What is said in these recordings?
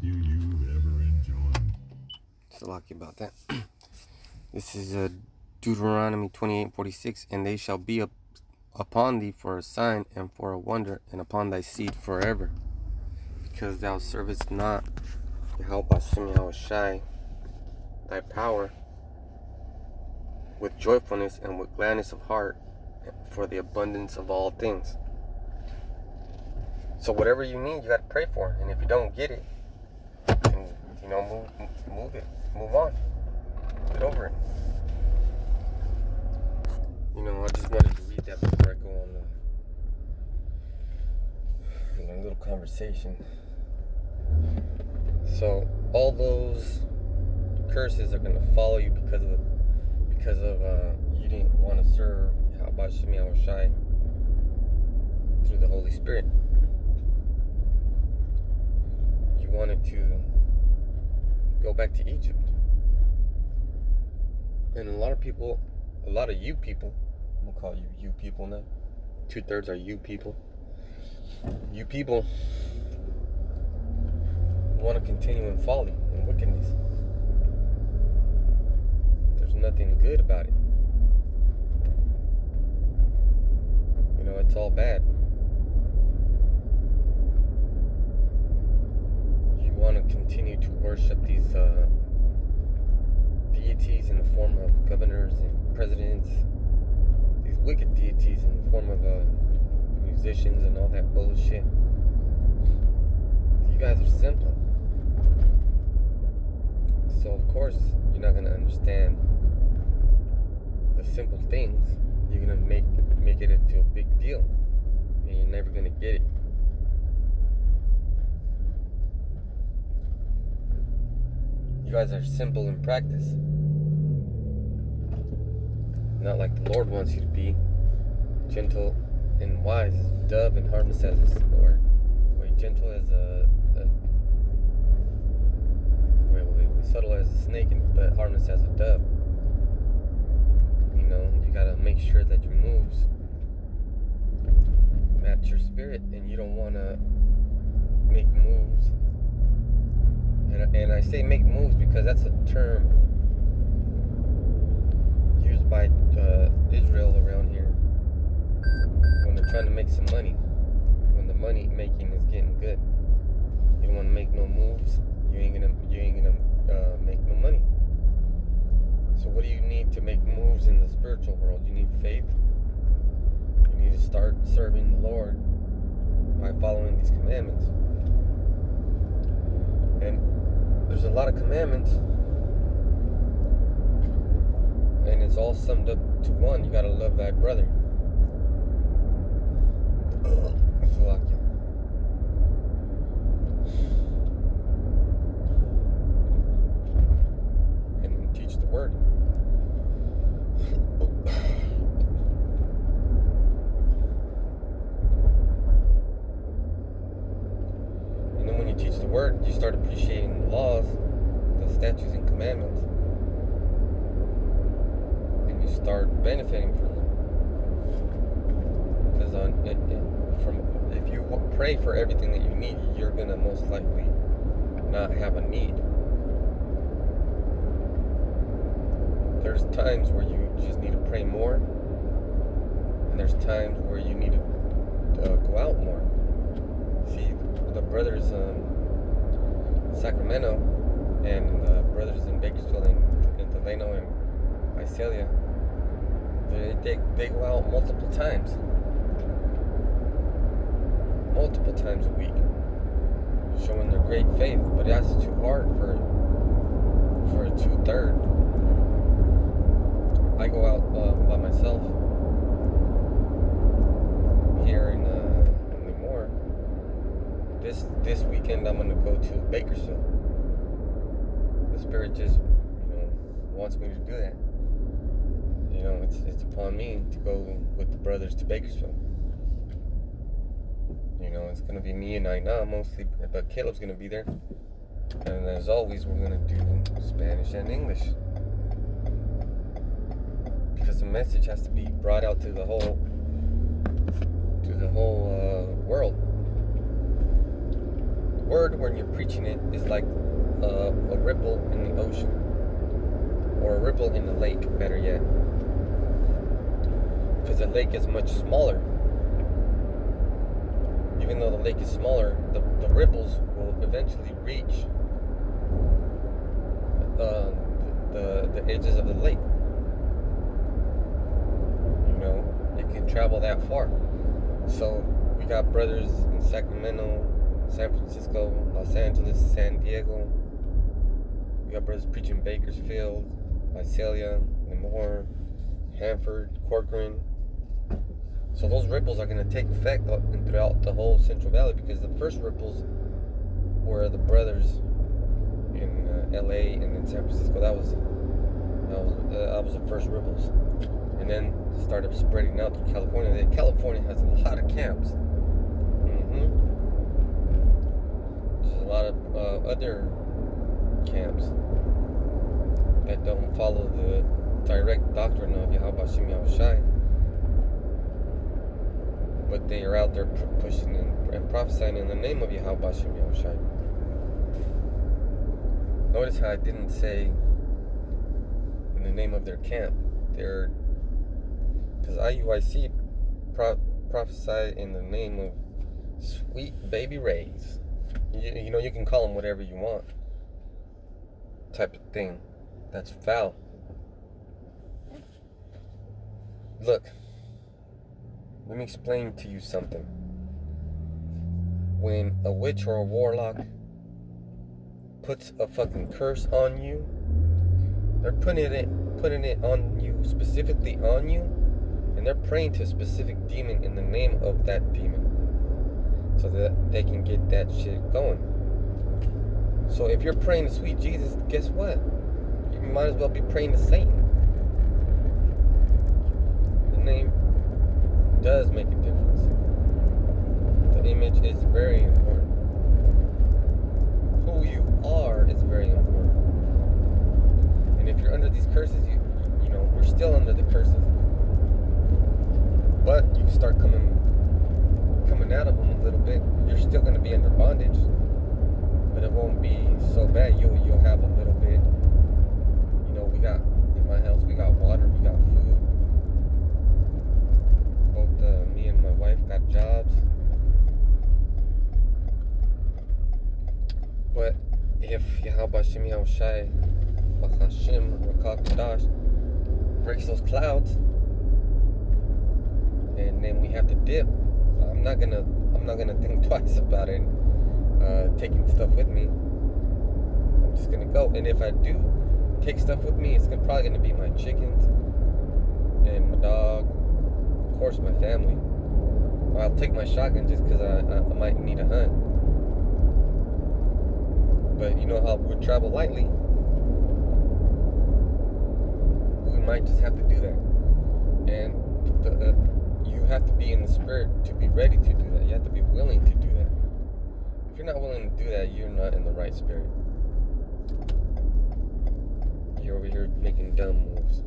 you've ever enjoyed. So lucky about that. This is Deuteronomy 28:46, and they shall be upon thee for a sign and for a wonder, and upon thy seed forever, because thou servest not Yahawah Yahawashi, thy power, with joyfulness and with gladness of heart, for the abundance of all things. So whatever you need, you got to pray for, and if you don't get it, then move on, get over it. I just wanted to read that before I go on a little conversation. So all those curses are going to follow you because of you didn't want to serve BAHASHAM Yahawashi through the Holy Spirit. You wanted to go back to Egypt, and a lot of you people, I'm gonna call you people now. 2/3 are you people. You people want to continue in folly and wickedness. There's nothing good about it. It's all bad. You want to continue to worship these deities in the form of governors and presidents, these wicked deities in the form of musicians and all that bullshit. You guys are simple. So of course you're not going to understand the simple things. You're going to make it into a big deal, and you're never going to get it. You guys are simple in practice, not like the Lord wants you to be, gentle and wise as a dove and harmless as a or gentle as subtle as a snake but harmless as a dove. You gotta make sure that your moves match your spirit, and you don't want to make moves. And I say make moves because that's a term used by Israel around here when they're trying to make some money. When the money making is getting good, you don't want to make no moves. You ain't gonna make no money. So what do you need to make moves in the spiritual world? You need faith. You need to start serving the Lord by following these commandments. And there's a lot of commandments, and it's all summed up to one. You gotta love thy brother. And teach the word. When you teach the word, you start appreciating the laws, the statutes and commandments, and you start benefiting from them. Because if you pray for everything that you need, you're gonna most likely not have a need. There's times where you just need to pray more, and there's times where you need to go out more. See, the brothers in Sacramento and the brothers in Bakersfield and Delano and Visalia, they go out multiple times a week, showing their great faith. But that's too hard for a 2/3. I go out by myself here in Lemoore. This weekend I'm gonna go to Bakersfield. The Spirit just wants me to do that. It's upon me to go with the brothers to Bakersfield. It's gonna be me and Aina mostly, but Caleb's gonna be there. And as always, we're gonna do Spanish and English, because the message has to be brought out to the whole world. word when you're preaching it is like a ripple in the ocean, or a ripple in the lake, better yet, because the lake is much smaller. Even though the lake is smaller, the ripples will eventually reach the edges of the lake. You know, it can travel that far. So we got brothers in Sacramento, San Francisco, Los Angeles, San Diego. We got brothers preaching Bakersfield, Visalia, Lemoore, Hanford, Corcoran. So those ripples are going to take effect throughout the whole Central Valley, because the first ripples were the brothers in LA and in San Francisco. That was the first ripples, and then started spreading out to California. California has a lot of camps. There's a lot of other camps that don't follow the direct doctrine of Yahawashi, but they are out there pushing and prophesying in the name of Yahawashi. Notice how I didn't say in the name of their camp. Because IUIC prophesy in the name of sweet baby rays. You know, you can call them whatever you want, type of thing. That's foul. Look, let me explain to you something. When a witch or a warlock puts a fucking curse on you, they're putting it on you, specifically on you, and they're praying to a specific demon in the name of that demon, so that they can get that shit going. So if you're praying to sweet Jesus, guess what? You might as well be praying to Satan. The name does make a difference. The image is very important. Who you are is very important. And if you're under these curses, you know, we're still under the curses. But you can start coming out of them a little bit. You're still going to be under bondage, but it won't be so bad. You'll have a little bit. You know, we got, in my house, we got water, we got food. Both me and my wife got jobs. But if Yahawashi, BAHASHAM, breaks those clouds, and then we have to dip, I'm not gonna think twice about it, taking stuff with me. I'm just gonna go. And if I do take stuff with me, it's probably gonna be my chickens and my dog, of course my family. I'll take my shotgun just because I might need a hunt. But you know how we travel lightly, we might just have to do that. And you have to be in the spirit to be ready to do that. You have to be willing to do that. If you're not willing to do that, you're not in the right spirit. You're over here making dumb moves.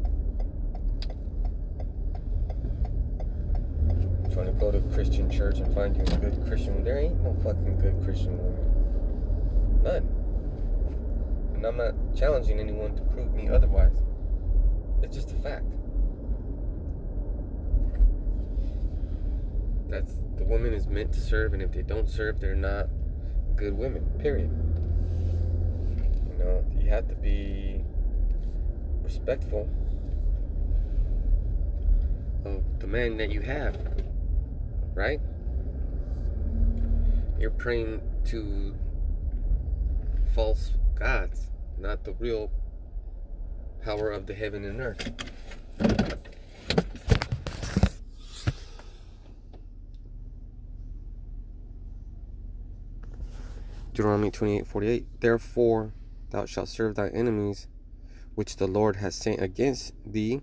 Trying to go to a Christian church and find you a good Christian woman. There ain't no fucking good Christian woman. None. And I'm not challenging anyone to prove me otherwise. It's just a fact. The woman is meant to serve, and if they don't serve, they're not good women, period. You know, you have to be respectful of the man that you have, right? You're praying to false gods, not the real power of the heaven and earth. Deuteronomy 28:48. Therefore thou shalt serve thy enemies, which the Lord has sent against thee,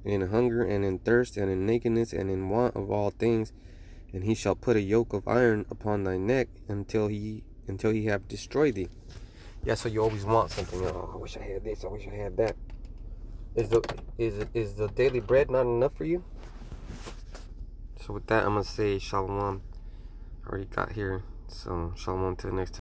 in hunger and in thirst and in nakedness and in want of all things, and he shall put a yoke of iron upon thy neck until he have destroyed thee. Yeah, so you always want something. Oh, I wish I had this. I wish I had that. Is the daily bread not enough for you? So with that, I'm gonna say shalom. I already got here So, shalom till next time.